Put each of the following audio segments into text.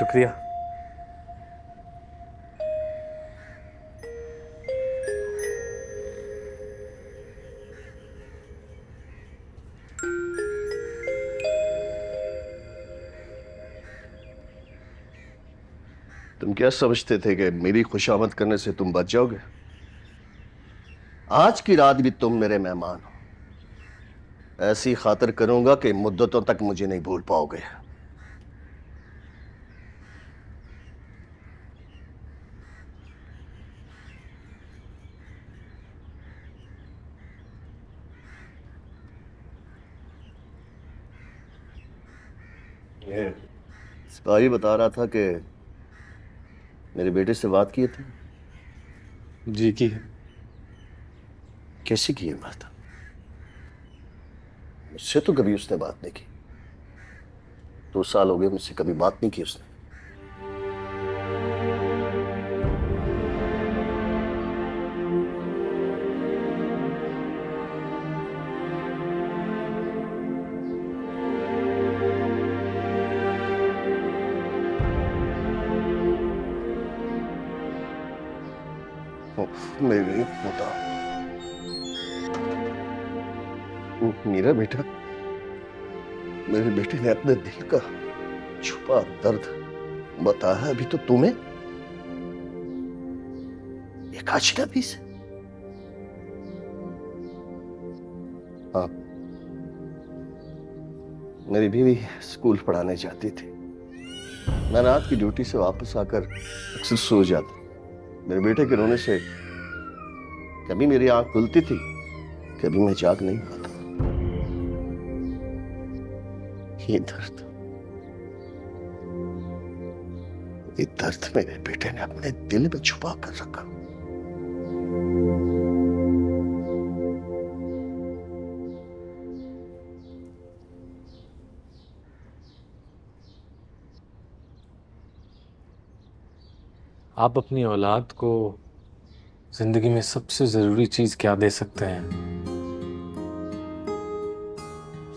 शुक्रिया। तुम क्या समझते थे कि मेरी खुशामद करने से तुम बच जाओगे? आज की रात भी तुम मेरे मेहमान हो। ऐसी खातिर करूंगा कि मुद्दतों तक मुझे नहीं भूल पाओगे। ये सिपाही बता रहा था कि मेरे बेटे से बात की थी। जी की है। कैसी की है बात? मुझसे तो कभी उसने बात नहीं की। 2 साल हो गए मुझसे कभी बात नहीं की उसने। मेरे बता, मेरा बेटा, मेरे बेटे ने अपने दिल का छुपा दर्द बताया अभी तो तुम्हें, एक अजनबी से। हाँ, मेरी बीवी स्कूल पढ़ाने जाती थी। मैं रात की ड्यूटी से वापस आकर अक्सर सो जाता। मेरे बेटे के रोने से कभी मेरी आंख खुलती थी, कभी मैं जाग नहीं पाता। ये दर्द मेरे बेटे ने अपने दिल में छुपा कर रखा। आप अपनी औलाद को जिंदगी में सबसे जरूरी चीज क्या दे सकते हैं?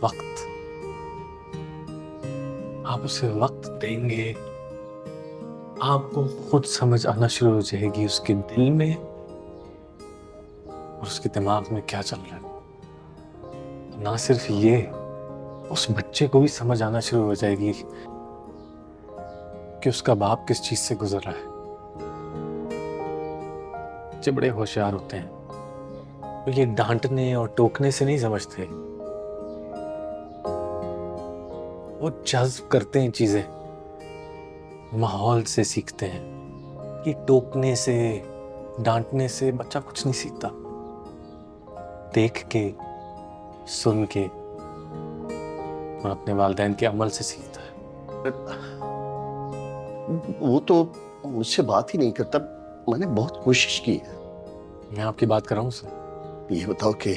वक्त। आप उसे वक्त देंगे, आपको खुद समझ आना शुरू हो जाएगी उसके दिल में और उसके दिमाग में क्या चल रहा है। ना सिर्फ ये, उस बच्चे को भी समझ आना शुरू हो जाएगी कि उसका बाप किस चीज से गुजर रहा है। बच्चे बड़े होशियार होते हैं, तो ये डांटने और टोकने से नहीं समझते, वो जज्ब करते हैं चीजें, माहौल से सीखते हैं। कि टोकने से, डांटने से बच्चा कुछ नहीं सीखता, देख के, सुन के और अपने वालिदैन के अमल से सीखता है। वो तो मुझसे बात ही नहीं करता। मैंने बहुत कोशिश की है। मैं आपकी बात कर रहा हूँ सर। ये बताओ कि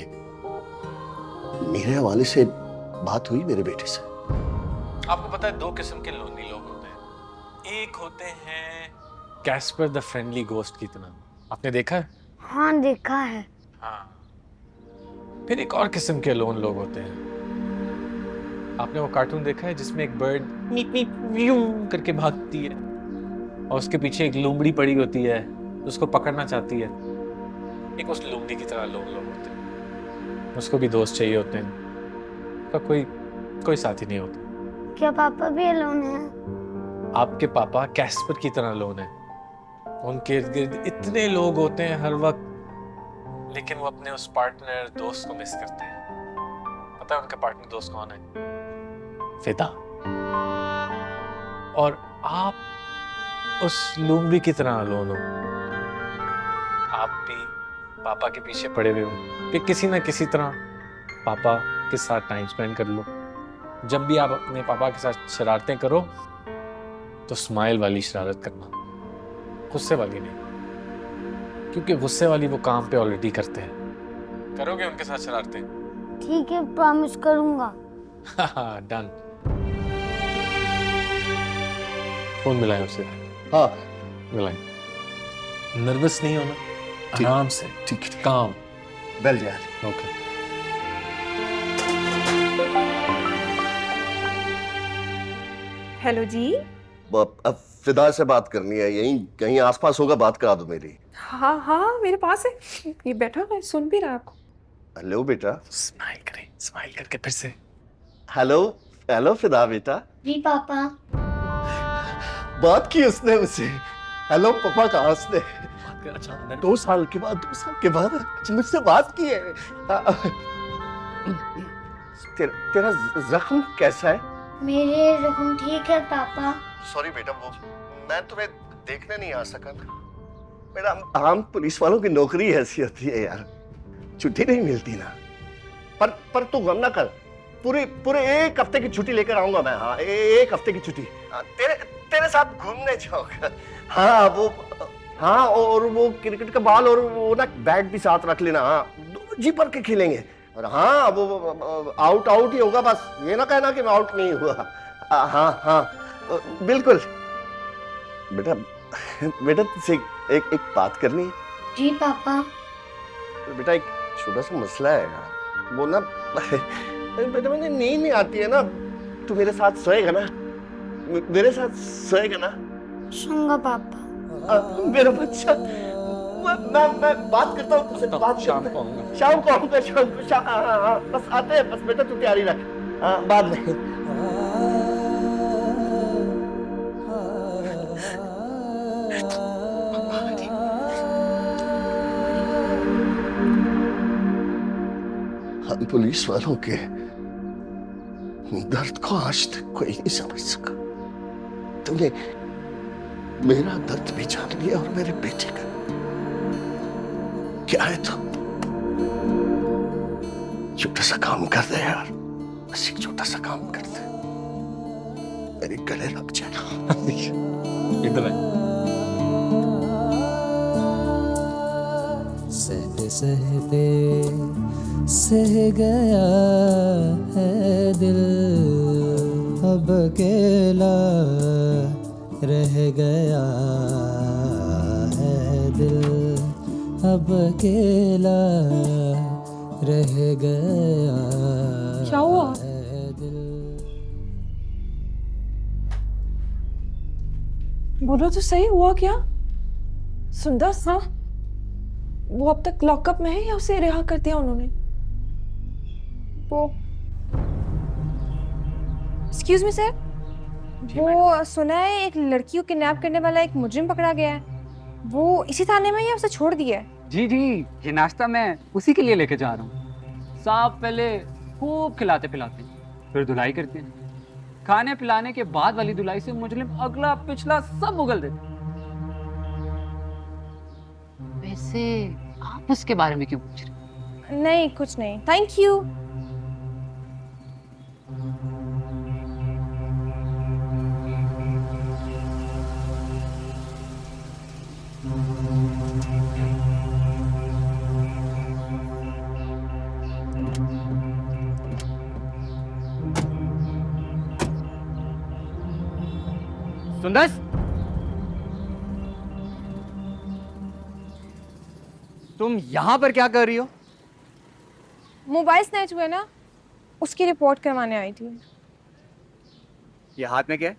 मेरे हवाले से बात हुई मेरे बेटे से? आपको पता है, 2 किस्म के लोनली लोग होते हैं। एक होते हैं कैस्पर द फ्रेंडली घोस्ट की तरह, आपने देखा है? हाँ देखा है। हाँ। फिर एक और किस्म के लोन लोग होते हैं। आपने वो कार्टून देखा है जिसमें एक बर्ड मीप मीप व्यू करके भागती है और उसके पीछे एक लोमड़ी पड़ी होती है, उसको पकड़ना चाहती है। एक उस लोमड़ी की तरह लोग होते हैं, उसको भी दोस्त चाहिए होते हैं, उसका कोई साथी नहीं होता। क्या पापा भी अलोन है? आपके पापा कैस्पर की तरह लोन है। उनके इर्द गिर्द इतने लोग होते हैं हर वक्त, लेकिन वो अपने उस पार्टनर दोस्त को मिस करते हैं। पता है उनका पार्टनर दोस्त कौन है? फिदा। और आप उस लोमड़ी की तरह अलोन हो। आप भी पापा के पीछे पड़े हुए हो कि किसी ना किसी तरह पापा के साथ टाइम स्पेंड कर लो। जब भी आप अपने पापा के साथ शरारतें करो तो स्माइल वाली शरारत करना, गुस्से वाली नहीं, क्योंकि गुस्से वाली वो काम पे ऑलरेडी करते हैं। करोगे उनके साथ शरारतें? ठीक है, प्रॉमिस करूंगा। डन। फोन मिलाएं उसे। हाँ, मिलाएं। नर्वस नहीं होना, आराम से, ठीक है। काम। बेल जा रही। ओके। हेलो जी। अब फिदा से बात करनी है, यहीं कहीं आसपास होगा, बात करा दो मेरी। हाँ हाँ मेरे पास है, ये बैठा है, सुन भी रहा है आपको। हेलो बेटा। स्माइल करें, स्माइल करके फिर से। हेलो हेलो फिदा बेटा। जी पापा। बात की उसने मुझसे, हेलो पापा कहा उसने। अच्छा अंदर 2 साल के बाद, 2 साल के बाद मुझसे बात की है। तेरा जख्म कैसा है? मेरे जख्म ठीक है पापा। सॉरी बेटा, वो मैं तुम्हें देखने नहीं आ सका ना। मेरा आम पुलिस वालों की नौकरी ऐसी होती है यार, छुट्टी नहीं मिलती ना। पर तू गम ना कर, पूरे 1 हफ्ते की छुट्टी लेकर आऊंगा मैं। हाँ, 1 हफ्ते की छुट्टी। तेरे साथ घूमने जाऊंगा। हाँ वो, हाँ और वो क्रिकेट का बॉल और वो ना बैट भी साथ रख लेना। हाँ, दोनों जी भर के खेलेंगे। और हाँ वो आउट ही होगा, बस ये ना कहना कि मैं आउट नहीं हुआ। हाँ हाँ बिल्कुल। बेटा तुझसे एक बात करनी है। जी पापा। बेटा एक छोटा सा मसला है यार, वो ना बेटा मुझे नींद नहीं आती है ना। तू मेरे साथ सोएगा ना? मेरे साथ सोएगा ना? सोऊंगा पापा। मेरा बच्चा, मैं बात करता हूँ तुझसे। बात शाम को आऊंगा। शाम को आऊंगा, शाम को। हाँ, बस आते हैं, बस बेटा तू तैयारी रख। हाँ, बाद में। हम पुलिस वालों के दर्द को आज तक कोई नहीं समझ सका। तुमने मेरा दर्द भी जान लिया और मेरे बेटे का। क्या है तो छोटा सा काम कर दे यार, बस एक छोटा सा काम कर दे, मेरे गले लग जाए। इधर है। सहते सहते सह गया है दिल, अब अकेला रह गया है दिल, अब अकेला रह गया क्या हुआ? है दिल। बोलो तो सही, हुआ क्या? सुंदर सा वो अब तक लॉकअप में है या उसे रिहा कर दिया उन्होंने? वो एक्सक्यूज मी सर, वो सुना है एक लड़की को किडनैप करने वाला एक मुजरिम पकड़ा गया है। वो इसी थाने में ही उसे छोड़ दिया है। जी जी, ये नाश्ता मैं उसी के लिए लेके जा रहा हूँ। साहब पहले खूब खिलाते पिलाते हैं, फिर धुलाई करते हैं। खाने पिलाने के बाद वाली धुलाई से मुजरिम अगला पिछला सब उगल देते। वैसे आप उसके बारे में क्यों पूछ रहे? नहीं कुछ नहीं, थैंक यू। सुंदर, तुम यहाँ पर क्या कर रही हो? मोबाइल स्नैच हुए ना, उसकी रिपोर्ट करवाने आई थी। ये हाथ में क्या है?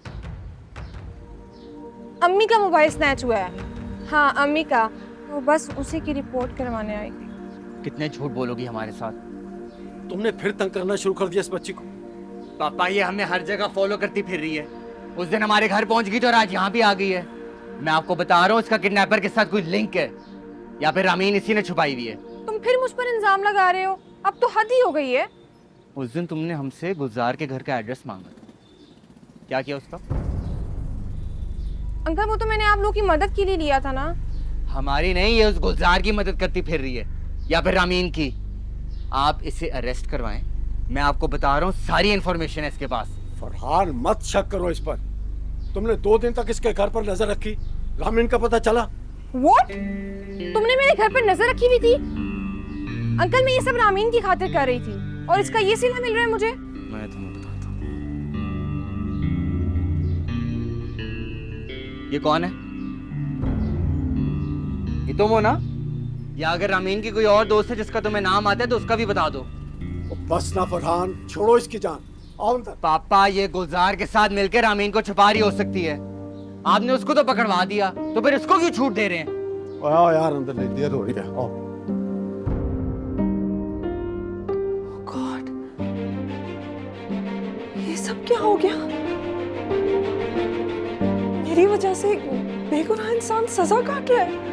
अम्मी का मोबाइल स्नैच हुआ है। हाँ अम्मी का, तो बस उसी की रिपोर्ट करवाने आई थी। कितने झूठ बोलोगी हमारे साथ? तुमने फिर तंग करना शुरू कर दिया इस बच्ची को। पापा ये हमें हर जगह फॉलो करती फिर रही है। उस दिन हमारे घर पहुंच गई तो आज यहाँ भी आ गई है। मैं आपको बता रहा हूँ, इसका किडनैपर के साथ कोई लिंक है या फिर रामीन इसी ने छुपाई हुई है। तुम फिर मुझ पर इल्जाम लगा रहे हो, अब तो हद ही हो गई है। उस दिन तुमने हमसे गुलजार के घर का एड्रेस मांगा था, क्या किया उसका? अंकल वो तो मैंने आप लोगों की मदद के लिए लिया था ना। हमारी नहीं, ये उस गुलजार की मदद करती फिर रही है या फिर रामीन की। आप इसे अरेस्ट करवाएं, मैं आपको बता रहा हूँ सारी इंफॉर्मेशन है इसके पास। फरहान मत शक करो इस पर। तुमने 2 दिन तक इसके घर पर नजर रखी, रामीन का पता चला। What? तुमने मेरे घर पर नजर रखी हुई थी? अंकल मैं ये सब रामीन की खातिर कर रही थी और इसका ये सिला मिल रहा है मुझे। मैं तुम्हें बताता हूँ। ये कौन है? ये तुम हो ना? या अगर रामीन की कोई और दोस्त है जिसका तुम्हें नाम आता है तो उसका भी बता दो। बस ना फरहान, छोड़ो इसकी जान। आओ अंदर। पापा ये गुलजार के साथ मिलकर रामीन को छुपा रही हो सकती है। आपने उसको तो पकड़वा दिया, तो फिर इसको क्यों छूट दे रहे हैं? आओ यार अंदर, नहीं देर हो रही है। आओ। गॉड, ये सब क्या हो गया? मेरी वजह से बेगुनाह इंसान सजा काट रहा है।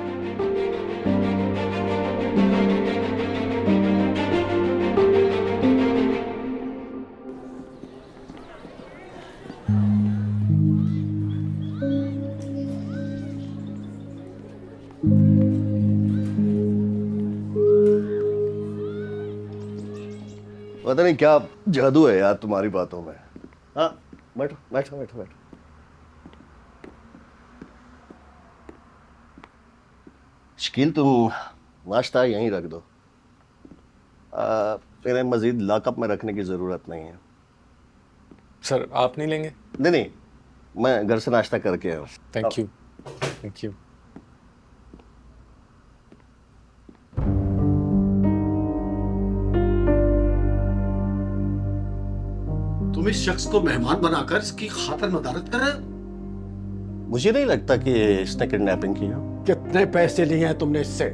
पता नहीं क्या जादू है यार तुम्हारी बातों में। हाँ, बैठो बैठो बैठो बैठो। शकील, तुम नाश्ता यहीं रख दो। इन्हें मजीद लॉकअप में रखने की जरूरत नहीं है। सर आप नहीं लेंगे? नहीं नहीं, मैं घर से नाश्ता करके आया हूँ। Thank you, thank you. तुम इस शख्स को मेहमान बनाकर इसकी खातिर मदारत कर रहे हो। मुझे नहीं लगता कि इसने किडनैपिंग की है। कितने पैसे लिए हैं तुमने इससे?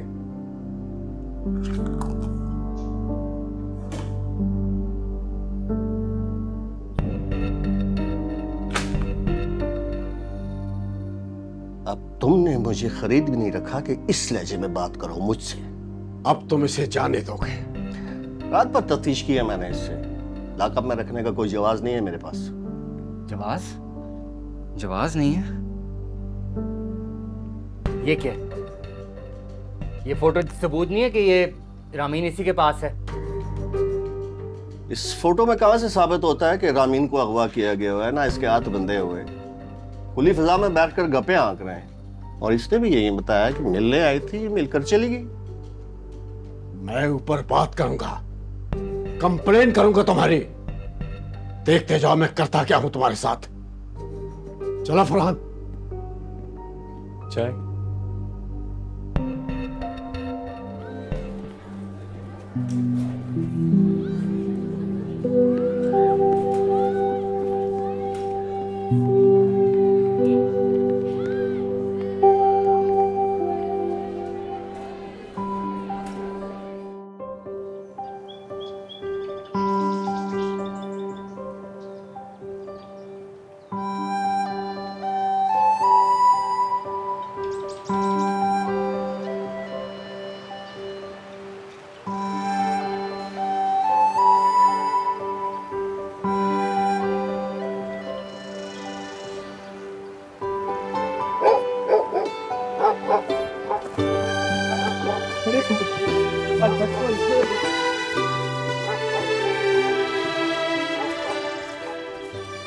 अब तुमने मुझे खरीद भी नहीं रखा कि इस लहजे में बात करो मुझसे। अब तुम इसे जाने दोगे? रात पर तफ्तीश की है मैंने इससे। लॉकअप में रखने का कोई जवाज नहीं है मेरे पास। जवाज? जवाज नहीं है? ये क्या है? ये फोटो सबूत नहीं है कि ये रामीन इसी के पास है? इस फोटो में कहां से साबित होता है कि रामीन को अगवा किया गया हुआ है? ना इसके हाथ बंधे हुए, खुली फिजा में बैठकर गप्पे आंक रहे हैं। और इसने भी यही बताया कि मिलने आई थी, मिलकर चली गई। मैं ऊपर बात करूंगा, कंप्लेन करूंगा तुम्हारी। देखते जाओ मैं करता क्या हूं तुम्हारे साथ। चलो फरहान। चाय?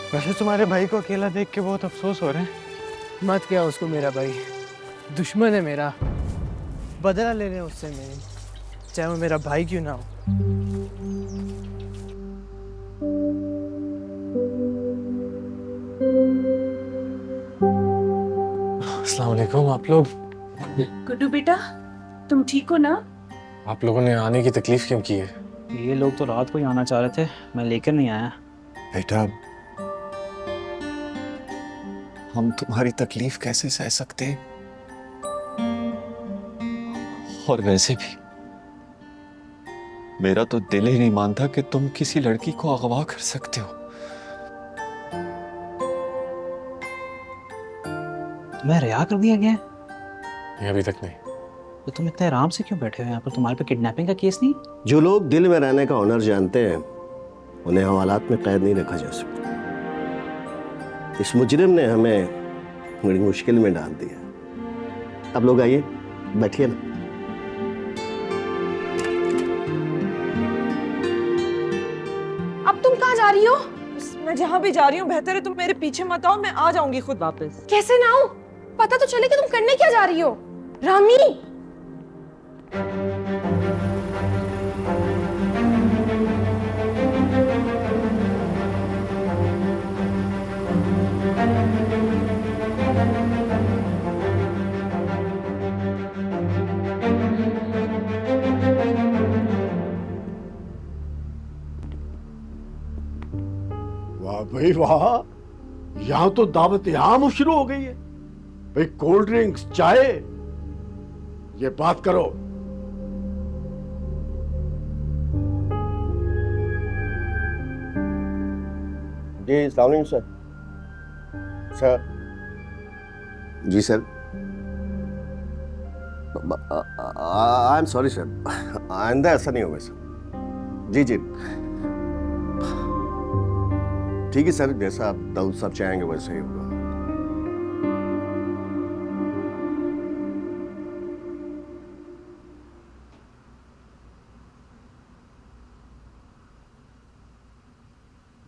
वैसे तुम्हारे भाई को अकेला देख के बहुत अफसोस हो रहे हैं। मत क्या उसको, मेरा भाई दुश्मन है मेरा। बदला ले रहे हैं उससे मेरी, चाहे वो मेरा भाई क्यों ना हो। अस्सलाम वालेकुम। आप लोग? गुड्डू बेटा, तुम ठीक हो ना? आप लोगों ने आने की तकलीफ क्यों की है? ये लोग तो रात को ही आना चाह रहे थे, मैं लेकर नहीं आया। बेटा, हम तुम्हारी तकलीफ कैसे सह सकते? और वैसे भी मेरा तो दिल ही नहीं मानता कि तुम किसी लड़की को अगवा कर सकते हो। तुम्हें रिहा कर दिया गया? ये अभी तक नहीं। तो तुम इतने आराम से क्यों बैठे हो यहाँ पर? तुम्हारे पे किडनैपिंग का केस नहीं? जो लोग दिल में रहने का हुनर जानते हैं उन्हें हवालात में कैद नहीं रखा जा सकता। इस मुजरिम ने हमें बड़ी मुश्किल में डाल दिया। अब लोग आइए, बैठिए ना। अब तुम कहाँ जा रही हो? मैं जहाँ भी जा रही हूँ बेहतर है तुम मेरे पीछे मत आओ, मैं आ जाऊंगी खुद वापस। कैसे ना हो? पता तो चले कि तुम करने क्या जा रही हो। रामी, वाह भाई वाह, यहाँ तो दावत यहाँ शुरू हो गई है। भाई कोल्ड ड्रिंक्स, चाय, ये बात करो। जी अस्सलाम वालेकुम सर। सर जी sir, I am sorry sir, आइंदा ऐसा नहीं होगा सर। जी जी ठीक है सर, जैसा आप दाऊद साहब चाहेंगे वैसा ही होगा।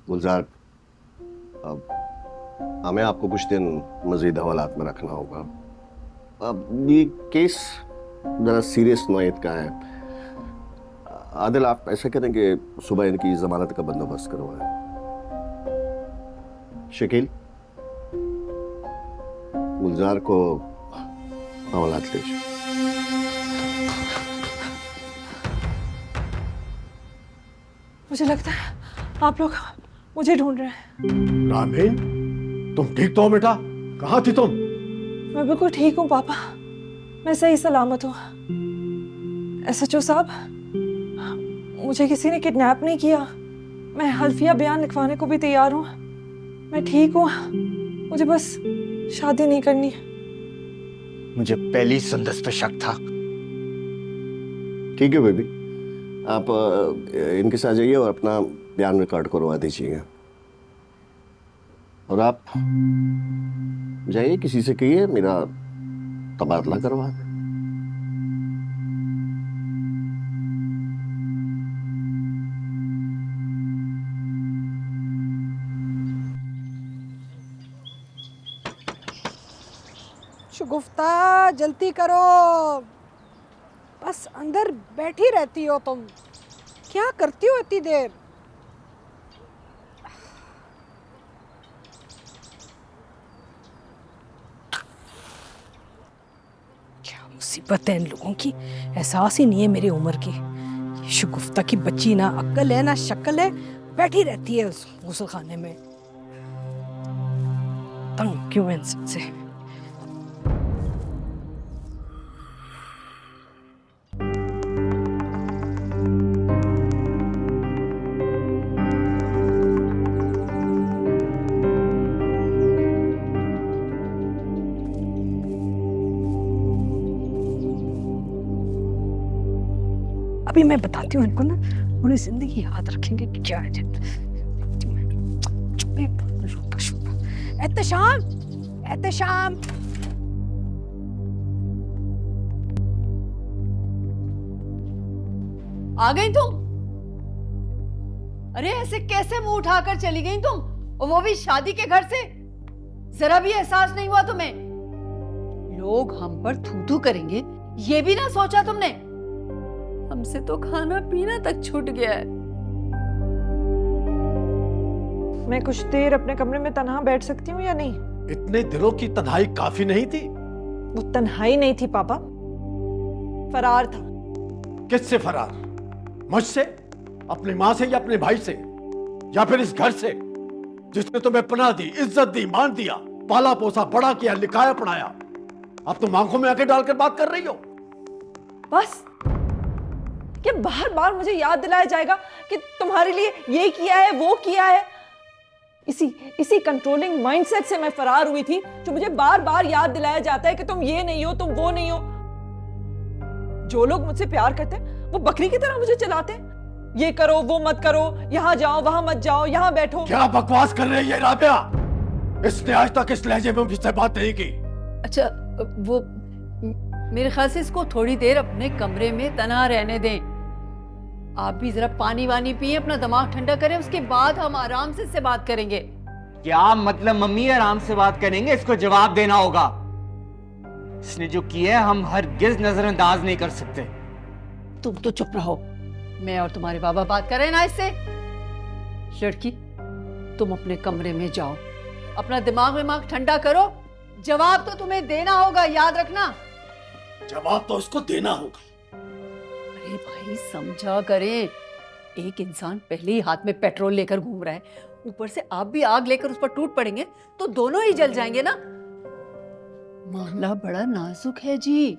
गुलजार, अब हमें आपको कुछ दिन मजीद हवालात में रखना होगा। अब ये केस जरा सीरियस नोयत का है। आदिल, आप ऐसा करें कि सुबह इनकी जमानत का बंदोबस्त करवाएं। शकील, गुलजार को हवालात ले जाओ। मुझे लगता है आप लोग मुझे ढूंढ रहे हैं। रामीन, तुम ठीक तो हो बेटा? कहाँ थी तुम? मैं बिल्कुल ठीक हूँ पापा, मैं सही सलामत हूँ। SHO साहब, मुझे किसी ने किडनैप नहीं किया। मैं हल्फिया बयान लिखवाने को भी तैयार हूँ। मैं ठीक हूँ, मुझे बस शादी नहीं करनी। मुझे पहली संदस पे शक था। ठीक है बेबी, आप इनके साथ जाइए और अपना बयान रिकॉर्ड करवा दीजिएगा। और आप जाइए, किसी से कहिए मेरा तबादला करवा दें। शगुफ्ता, जल्दी करो, बस अंदर बैठी रहती हो तुम। क्या करती हो इतनी देर? क्या मुसीबत है इन लोगों की, एहसास ही नहीं है मेरी उम्र की। शगुफ्ता की बच्ची ना अक्ल है ना शक्ल है, बैठी रहती है उस गुस्ल खाने में। तंग क्यों है इन सबसे। अभी मैं बताती हूँ इनको ना, पूरी जिंदगी याद रखेंगे कि क्या है। एहतशाम, एहतशाम, आ गई तुम? अरे ऐसे कैसे मुंह उठाकर चली गई तुम, और वो भी शादी के घर से? जरा भी एहसास नहीं हुआ तुम्हें? लोग हम पर थू थू करेंगे, ये भी ना सोचा तुमने? हमसे तो खाना पीना तक छूट गया है। मैं कुछ देर अपने कमरे में तन्हा बैठ सकती हूँ या नहीं? इतने दिनों की तन्हाई काफी नहीं थी? वो तन्हाई नहीं थी पापा, फरार था। किससे फरार? मुझसे? अपनी माँ से या अपने भाई से, या फिर इस घर से जिसने तुम्हें पनाह दी, इज्जत दी, मान दिया, पाला पोसा, बड़ा किया, लिखाया पढ़ाया? अब तुम आंखों में आंखें डालकर बात कर रही हो। बस कि बार बार मुझे याद दिलाया जाएगा कि तुम्हारे लिए ये किया है, वो किया है। इसी कंट्रोलिंग माइंडसेट से मैं फरार हुई थी, जो मुझे बार बार याद दिलाया जाता है कि तुम ये नहीं हो, तुम वो नहीं हो। जो लोग मुझसे प्यार करते हैं वो बकरी की तरह मुझे चलाते हैं। ये करो, वो मत करो, यहां जाओ, वहां मत जाओ, यहां बैठो। क्या बकवास कर रही है राबिया? इसने आज तक इस लहजे में मुझसे बात नहीं की। अच्छा, वो मेरे ख्याल से इसको थोड़ी देर अपने कमरे में तन्हा रहने दें। आप भी जरा पानी वानी पिए, अपना दिमाग ठंडा करें, उसके बाद हम आराम से इससे बात करेंगे। क्या मतलब मम्मी, आराम से बात करेंगे? इसको जवाब देना होगा। इसने जो किया है हम हरगिज नजरअंदाज नहीं कर सकते। तुम तो चुप रहो, मैं और तुम्हारे बाबा बात कर रहे हैं ना इससे। लड़की, तुम अपने कमरे में जाओ, अपना दिमाग ठंडा करो। जवाब तो तुम्हें देना होगा, याद रखना। जवाब तो उसको देना होगा। अरे भाई समझा करें, एक इंसान पहले ही हाथ में पेट्रोल लेकर घूम रहा है, ऊपर से आप भी आग लेकर उस पर टूट पड़ेंगे तो दोनों ही जल जाएंगे ना। मामला बड़ा नाजुक है जी।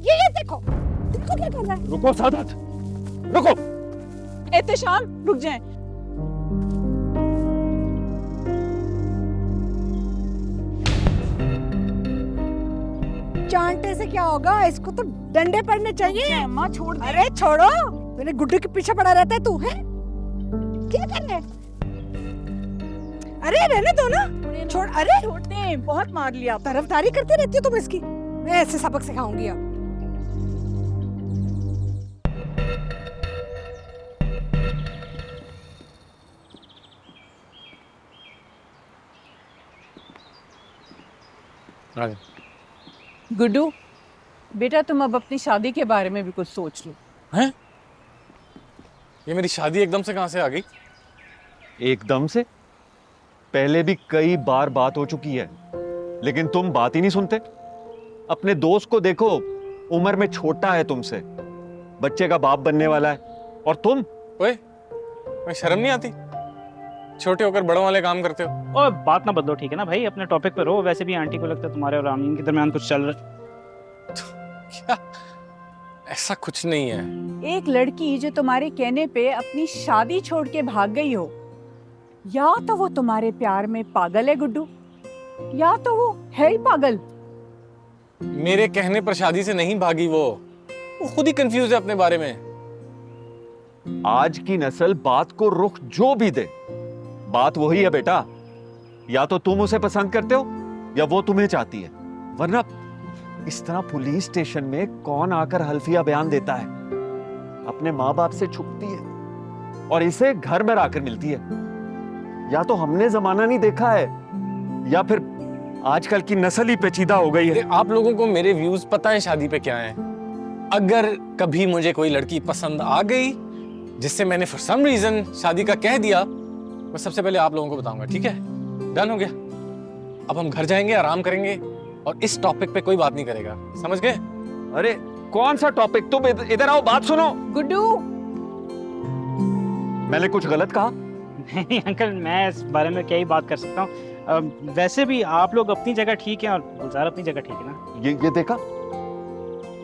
ये देखो क्या कर रहा है। रुको सादत, रुको। एहतेशाम रुक जाएं। चांटे से क्या होगा, इसको तो डंडे पड़ने चाहिए। अम्मा छोड़ दे। अरे छोड़ो, मेरे गुड्डू के पीछे पड़ा रहता है तू, है क्या कर रहे? अरे रहने दो ना, छोड़। अरे छोड़ते, बहुत मार लिया। तरफदारी करती रहती हो तुम इसकी। मैं ऐसे सबक सिखाऊंगी अब। गुड्डू बेटा, तुम अब अपनी शादी के बारे में भी कुछ सोच लो। हैं? ये मेरी शादी एकदम से कहां से आ गई? एकदम से? पहले भी कई बार बात हो चुकी है, लेकिन तुम बात ही नहीं सुनते। अपने दोस्त को देखो, उम्र में छोटा है तुमसे, बच्चे का बाप बनने वाला है, और तुम? ओए, मैं शर्म नहीं आती? छोटे होकर बड़ों वाले काम करते हो। और बात ना बदलो, ठीक है ना भाई, अपने टॉपिक पर रहो। वैसे भी आंटी को लगता है तुम्हारे और आमीन के दरमियान कुछ चल रहा है। क्या? ऐसा कुछ नहीं है। एक लड़की जो तुम्हारे कहने पे अपनी शादी छोड़ के भाग गई हो, या तो वो तुम्हारे प्यार में पागल है गुड्डू, या तो वो है ही पागल। मेरे कहने पर शादी से नहीं भागी वो खुद ही कंफ्यूज है अपने बारे में। आज की नस्ल बात को रुख जो भी दे, बात वही है बेटा, या तो तुम उसे पसंद करते हो या वो तुम्हें चाहती है, वरना इस तरह पुलिस स्टेशन में कौन आकर हल्फिया बयान देता है? अपने माँ बाप से छुपती है और इसे घर में आकर मिलती है। या तो हमने जमाना नहीं देखा है, या फिर आजकल की नस्ल ही पेचीदा हो गई है। आप लोगों को मेरे व्यूज पता है शादी पे क्या है। अगर कभी मुझे कोई लड़की पसंद आ गई जिससे मैंने फॉर सम रीजन शादी का कह दिया, मैं सबसे पहले आप लोगों को बताऊंगा, ठीक है? डन हो गया। अब हम घर जाएंगे, आराम करेंगे और इस टॉपिक पे कोई बात नहीं करेगा, समझ गए? अरे कौन सा टॉपिक? तुम इधर आओ, बात सुनो। गुड्डू, मैंने कुछ गलत कहा? नहीं अंकल, मैं इस बारे में क्या ही बात कर सकता हूँ। वैसे भी आप लोग अपनी जगह ठीक हैं और गुलजार अपनी जगह ठीक है ना। ये देखा,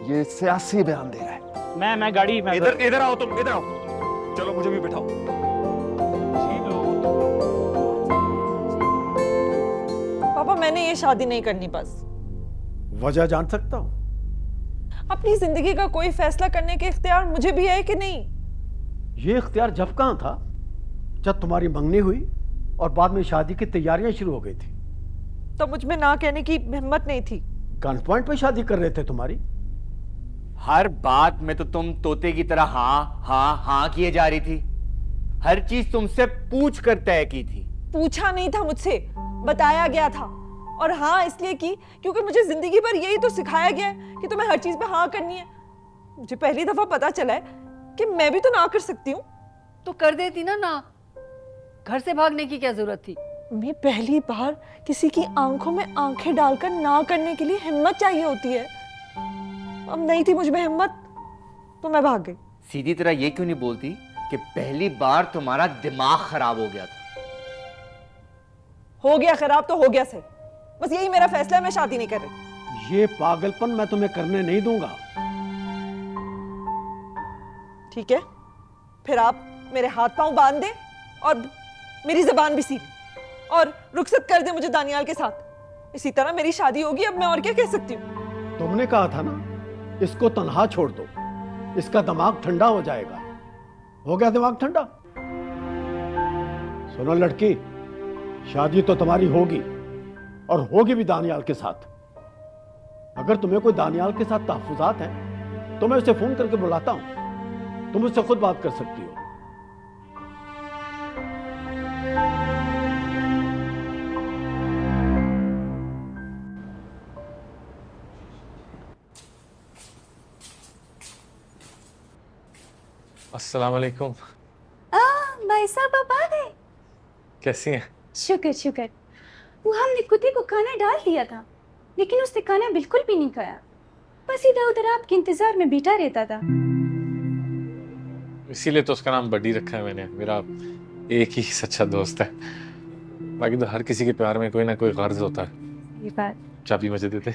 ये सियासी बयान दे रहा है। मैं गाड़ी इधर आओ, तुम इधर आओ, चलो मुझे भी बिठाओ। पापा मैंने ये शादी नहीं करनी बस। वजह जान सकता हूँ? अपनी जिंदगी का कोई फैसला करने के इख्तियार मुझे भी है कि नहीं? ये इख्तियार जब कहाँ था? जब तुम्हारी मंगनी हुई और बाद में शादी की तैयारियां शुरू हो गई थी। तो मुझ में ना कहने की हिम्मत नहीं थी। गन पॉइंट पे शादी कर रहे थे तुम्हारी। हर बात में तो तुम तोते की तरह हाँ हाँ हाँ किए जा रही थी। हर चीज तुमसे पूछ कर तय की थी। पूछा नहीं था मुझसे, बताया गया था। और हाँ इसलिए की क्योंकि मुझे जिंदगी भर यही तो सिखाया गया है कि तुम्हें हर चीज पे हाँ करनी है। मुझे पहली दफा पता चला है कि मैं भी तो ना कर सकती हूँ। तो कर देती ना। घर से भागने की क्या जरूरत थी? मैं पहली बार किसी की आंखों में आंखें डालकर ना करने के लिए हिम्मत चाहिए होती है। अब नहीं थी मुझ में हिम्मत, तो मैं भाग गई। सीधी तरह ये क्यों नहीं बोलती कि पहली बार तुम्हारा दिमाग खराब हो गया था? हो गया खराब तो हो गया सही, बस यही मेरा फैसला है। मैं शादी नहीं कर रही। ये पागलपन मैं तुम्हें करने नहीं दूंगा। ठीक है, फिर आप मेरे हाथ पांव बांध दें और मेरी जबान भी सील और रुखसत कर दे मुझे दानियाल के साथ। इसी तरह मेरी शादी होगी। अब मैं और क्या कह सकती हूँ? तुमने कहा था ना, इसको तन्हा छोड़ दो, इसका दिमाग ठंडा हो जाएगा। हो गया दिमाग ठंडा? सुनो लड़की, शादी तो तुम्हारी होगी और होगी भी दानियाल के साथ। अगर तुम्हें कोई दानियाल के साथ तहफुजात हैं तो मैं उसे फोन करके बुलाता हूं, तुम उससे खुद बात कर सकती हो। अस्सलाम वालेकुम। भाई साहब आप आ गए? कैसी हैं? शुक्र शुक्र। वो हमने कुत्ते को खाना डाल दिया था, लेकिन उसने खाना बिल्कुल भी नहीं खाया, बस इधर उधर आपके इंतजार में बैठा रहता था। इसीलिए तो उसका नाम बड्डी रखा है मैंने। मेरा एक ही सच्चा दोस्त है। बाकी तो हर किसी के प्यार में कोई ना कोई गर्ज होता है। ये बात चाबी मुझे देते।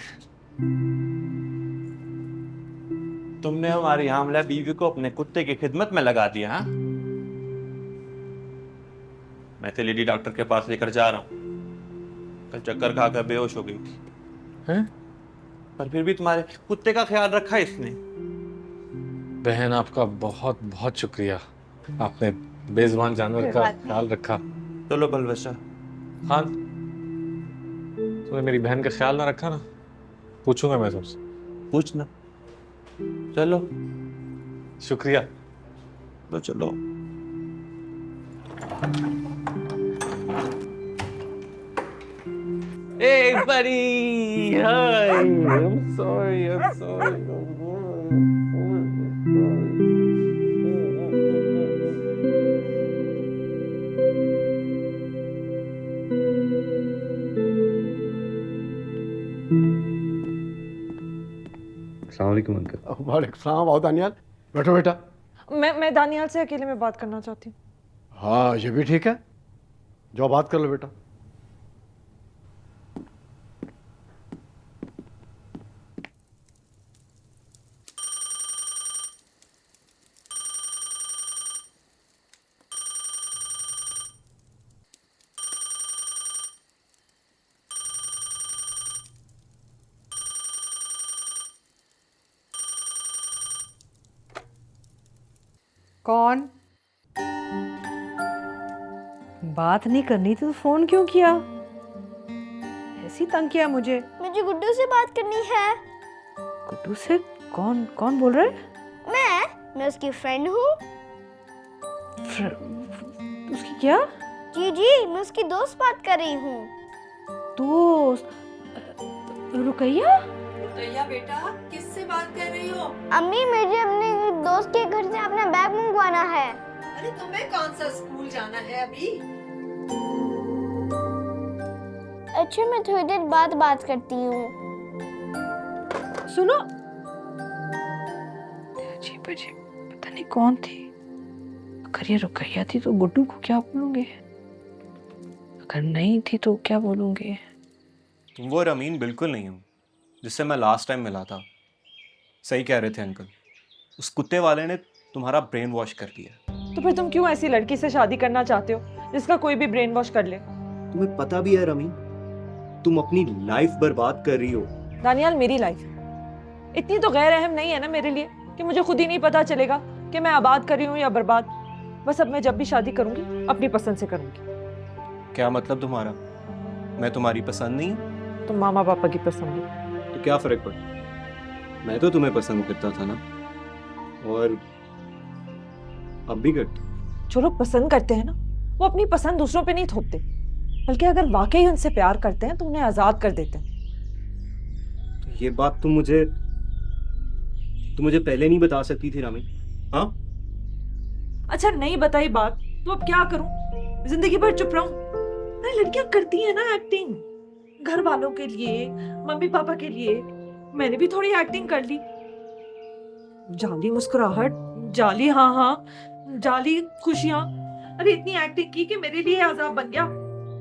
तुमने हमारी हामला बीवी को अपने कुत्ते की खिदमत में लगा दिया। हाँ, मैं तो लेडी डॉक्टर के पास लेकर जा रहा हूँ। कल चक्कर खाकर बेहोश हो गई थी। हैं? पर फिर भी तुम्हारे कुत्ते का ख्याल रखा इसने। बहन आपका बहुत बहुत शुक्रिया। आपने बेजुबान जानवर का ख्याल रखा। चलो बलवशा। हाँ, तुमने मेरी बहन का ख्याल ना रखा ना, पूछूंगा मैं तुमसे। पूछना। चलो। शुक्रिया। तो चलो। Hey buddy, hi. I'm sorry. अस्सलाम वालेकुम अंकल। वालेकुम सलाम। आओ दानियाल, बैठो बेटा। मैं दानियाल से अकेले में बात करना चाहती हूँ। हाँ, ये भी ठीक है। जाओ बात कर लो बेटा। कौन? बात नहीं करनी तो फोन क्यों किया? ऐसी तंग किया मुझे। मुझे गुड्डू से बात करनी है। गुड्डू से? कौन कौन बोल रहा है? मैं उसकी फ्रेंड हूँ। उसकी क्या? जी, मैं उसकी दोस्त बात कर रही हूँ। दोस्त? रुकैया? रुकैया बेटा, किससे बात कर रही हो? अम्मी, मुझे अपने दोस्त के घर से अपना बैग मंगवाना है। अरे तुम्हें कौन सा स्कूल जाना है अभी? अच्छा, मैं थोड़ी देर बाद बात करती हूँ। सुनो, अजीब अजीब, पता नहीं कौन थी। अगर ये रुकैया थी तो गुड्डू को क्या बोलूंगे? अगर नहीं थी तो क्या बोलूंगे? तुम वो रमीन बिल्कुल नहीं हो जिससे मैं लास्ट टाइम मिला था। सही कह रहे थे अंकल, उस कुत्ते वाले ने तुम्हारा ब्रेन वॉश कर दिया। तो फिर तुम क्यों ऐसी लड़की से शादी करना चाहते हो जिसका कोई भी ब्रेन वॉश कर ले? तुम्हें पता भी है रमीन, तुम अपनी लाइफ बर्बाद कर रही हो। दानियाल, मेरी लाइफ इतनी तो गैर अहम नहीं है ना मेरे लिए कि मुझे खुद ही नहीं पता चलेगा कि मैं आबाद कर रही हूँ या बर्बाद। बस अब मैं जब भी शादी करूंगी अपनी पसंद से करूंगी। क्या मतलब तुम्हारा? मैं तुम्हारी पसंद नहीं हूँ? तुम मामा पापा की पसंद है। तो क्या फर्क पड़ा? मैं तो तुम्हें पसंद करता था ना, और अब भी करता। जो लोग पसंद करते हैं ना, वो अपनी पसंद दूसरों पे नहीं थोपते, बल्कि अगर वाकई उनसे प्यार करते हैं तो उन्हें आजाद कर देते हैं। तो ये बात तुम मुझे पहले नहीं बता सकती थी रामी? हाँ, अच्छा नहीं बताई बात तो अब क्या करूं? जिंदगी भर चुप रहूं? अरे लड़कियां करती है ना एक्टिंग, घर वालों के लिए, मम्मी पापा के लिए। मैंने भी थोड़ी एक्टिंग कर ली। जाली मुस्कुराहट, जाली हाँ हाँ, जाली खुशियां। अरे इतनी एक्टिंग की कि मेरे लिए अजाब बन गया।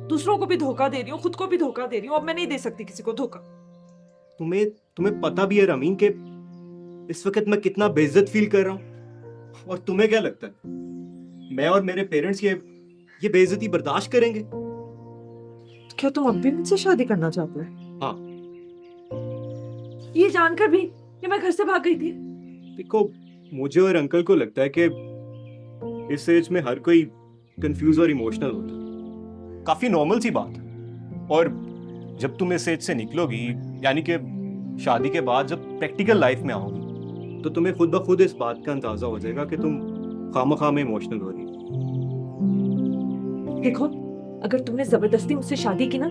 दूसरों को भी धोखा दे रही हूँ, खुद को भी धोखा दे रही हूँ। अब मैं नहीं दे सकती किसी को धोखा। तुम्हें पता भी है रमीन के इस वक्त मैं कितना बेइज्जत फील कर रहा हूँ, और तुम्हें क्या लगता है मैं और मेरे पेरेंट्स ये बेइज्जती बर्दाश्त करेंगे? क्या तुम अब भी मुझसे शादी करना चाहते हो? हाँ। ये जानकर भी कि मैं घर से भाग गई थी? देखो, मुझे और अंकल को लगता है कि इस एज में हर कोई कंफ्यूज और इमोशनल होता है। काफी नॉर्मल सी बात है। और जब तुम इस एज से निकलोगी, यानी कि शादी के बाद जब प्रैक्टिकल लाइफ में आओगी, तो तुम्हें खुद ब खुद इस बात का अंदाजा हो जाएगा कि तुम खामखा में इमोशनल हो रही हो। देखो, अगर तुमने जबरदस्ती मुझसे शादी की ना,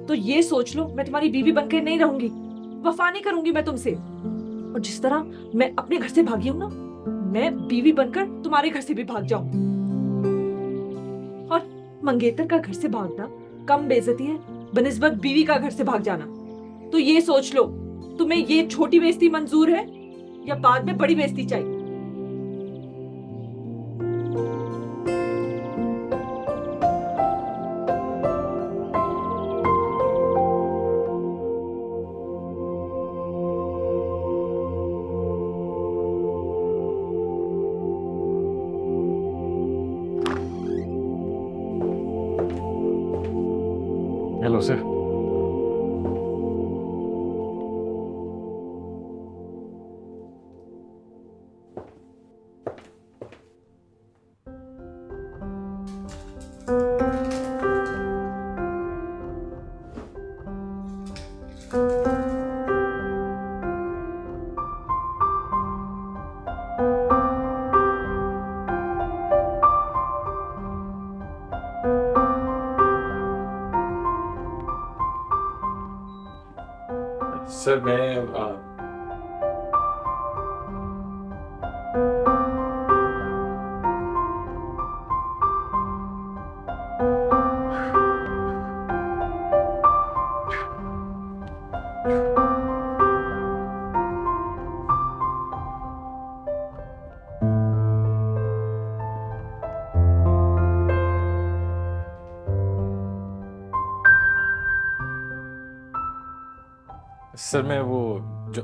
तो ये सोच लो मैं तुम्हारी बीवी बनकर नहीं रहूंगी, वफा नहीं करूंगी मैं तुमसे। और जिस तरह मैं अपने घर से भागी हूं ना, मैं बीवी बनकर तुम्हारे घर से भी भाग जाऊंगी। और मंगेतर का घर से भागना कम बेइज्जती है बनिस्बत बीवी का घर से भाग जाना। तो ये सोच लो, तुम्हें ये छोटी बेइज्जती मंजूर है या बाद में बड़ी बेइज्जती चाहिए? Hello sir. सर मैं सर मैं वो जो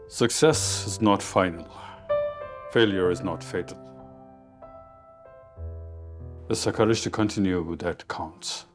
Success is not final. Failure is not fatal. It's the courage to continue that counts.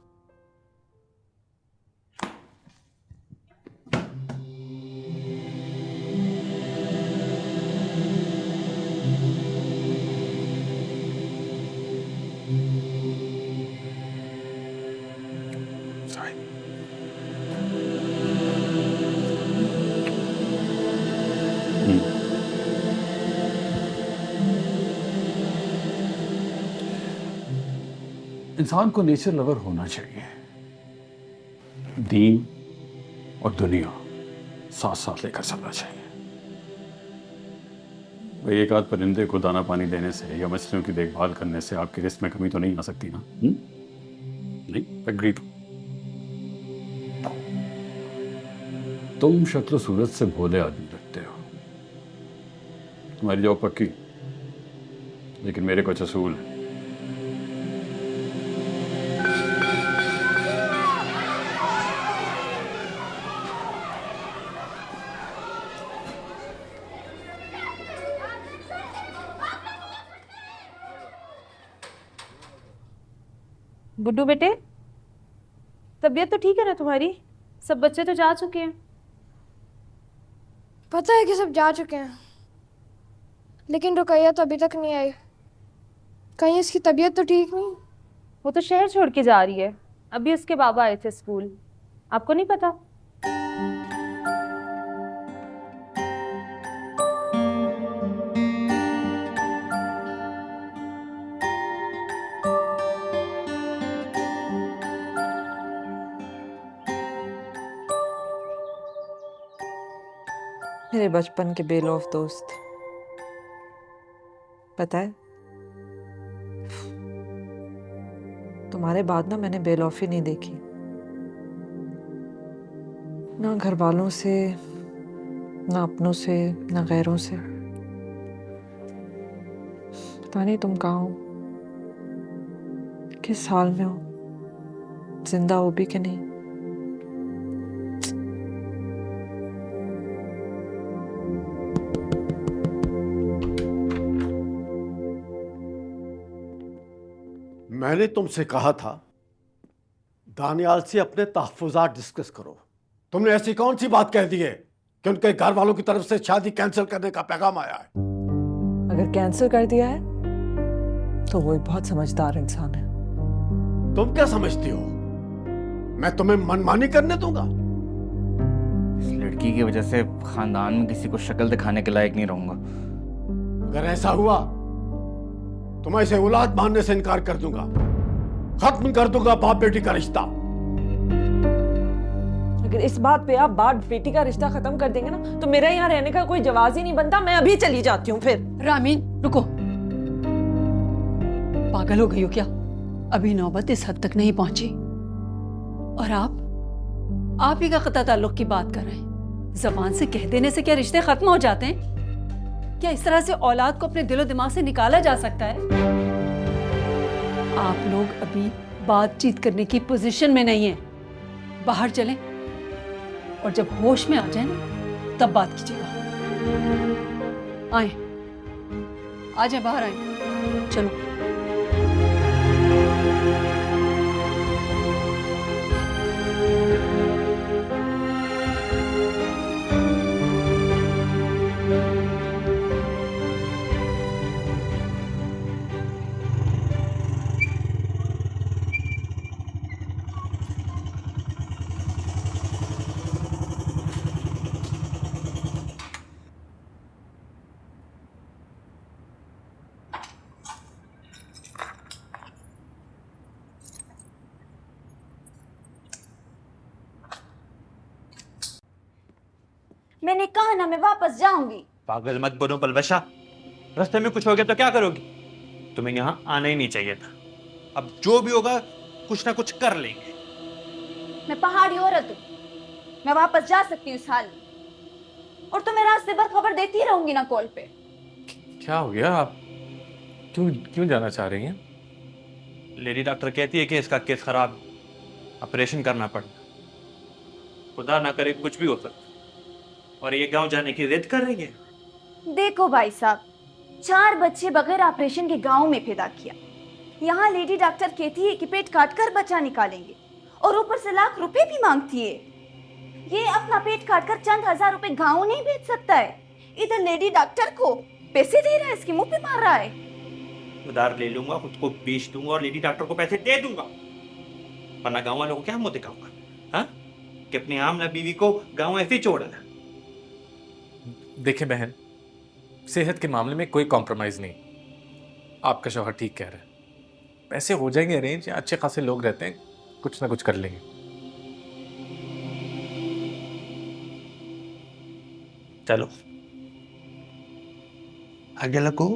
इंसान को नेचर लवर होना चाहिए। दीन और दुनिया साथ साथ लेकर चलना चाहिए। भाई एक आध परिंदे को दाना पानी देने से या मछलियों की देखभाल करने से आपकी रिस्क में कमी तो नहीं आ सकती ना? नहीं, एग्रीड। तुम शक्ल सूरत से भोले आदमी लगते हो। तुम्हारी जॉब पक्की, लेकिन मेरे कुछ असूल हैं। गुड्डू बेटे, तबीयत तो ठीक है ना तुम्हारी? सब बच्चे तो जा चुके हैं। पता है कि सब जा चुके हैं, लेकिन रुकैया तो अभी तक नहीं आई। कहीं इसकी तबीयत तो ठीक नहीं? वो तो शहर छोड़ के जा रही है। अभी उसके बाबा आए थे स्कूल, आपको नहीं पता? मेरे बचपन के बेलौफ दोस्त, पता है तुम्हारे बाद ना मैंने बेलौफी नहीं देखी, ना घर वालों से, ना अपनों से, ना गैरों से। पता नहीं तुम कहाँ हो, किस हाल में हो, जिंदा हो भी कि नहीं। मैंने तुमसे कहा था दानियाल से अपने तहफ़्फ़ुज़ात डिस्कस करो। तुमने ऐसी कौन सी बात कह दी है कि उनके घर वालों की तरफ से शादी कैंसिल करने का पैगाम आया है? अगर कैंसिल कर दिया है तो वो एक बहुत समझदार इंसान है। तुम क्या समझती हो मैं तुम्हें मनमानी करने दूंगा? इस लड़की की वजह से खानदान में किसी को शक्ल दिखाने के लायक नहीं रहूंगा। अगर ऐसा हुआ तो मैं इसे औलाद मानने से इनकार कर दूंगा, खत्म कर दूंगा बाप बेटी का रिश्ता। अगर इस बात पे आप बात बेटी का रिश्ता खत्म कर देंगे ना तो मेरा यहाँ रहने का कोई जवाब ही नहीं बनता। मैं अभी चली जाती हूँ फिर। रामीन रुको, पागल हो गई हो क्या? अभी नौबत इस हद तक नहीं पहुंची और आप ही का कता ताल्लुक की बात कर रहे हैं। जबान से कह देने से क्या रिश्ते खत्म हो जाते हैं? क्या इस तरह से औलाद को अपने दिलो दिमाग से निकाला जा सकता है? आप लोग अभी बातचीत करने की पोजीशन में नहीं है। बाहर चलें और जब होश में आ जाए ना तब बात कीजिएगा। आए, आ जाए, बाहर आए, चलो। मैंने कहा ना मैं वापस जाऊंगी। पागल मत बनो पलवशा, रास्ते में कुछ हो गया तो क्या करोगी? तुम्हें यहाँ आना ही नहीं चाहिए था। अब जो भी होगा कुछ ना कुछ कर लेंगे। मैं पहाड़ी औरत हूँ, मैं वापस जा सकती हूँ इस हाल में। और तो मैं रास्ते भर खबर देती रहूंगी ना कॉल पे। क्या हो गया? आप क्यों क्यों जाना चाह रही हैं? लेडी डॉक्टर कहती है कि इसका केस खराब, ऑपरेशन करना पड़ना। खुदा ना करे कुछ भी हो सकता, और ये गांव जाने की जिद कर रही है। देखो भाई साहब, 4 बच्चे बगैर ऑपरेशन के गांव में पैदा किया। यहाँ लेडी डॉक्टर कहती है कि पेट काट कर बच्चा निकालेंगे और ऊपर से लाख रुपए भी मांगती है। ये अपना पेट काट कर चंद हजार रुपए गांव नहीं बेच सकता है, इधर लेडी डॉक्टर को पैसे दे रहा है, इसके मुंह पे मार रहा है। उधार ले लूंगा, खुद को बेच दूंगा और लेडी डॉक्टर को पैसे दे दूंगा, वरना गांव वालों को क्या मुंह दिखाऊंगा? हाँ, कि अपनी आमना बीवी को गांव ऐसे ही छोड़ रहा। देखिए बहन, सेहत के मामले में कोई कॉम्प्रोमाइज नहीं। आपका शौहर ठीक कह रहा है, पैसे हो जाएंगे अरेंज, अच्छे खासे लोग रहते हैं, कुछ ना कुछ कर लेंगे। चलो आगे लगो।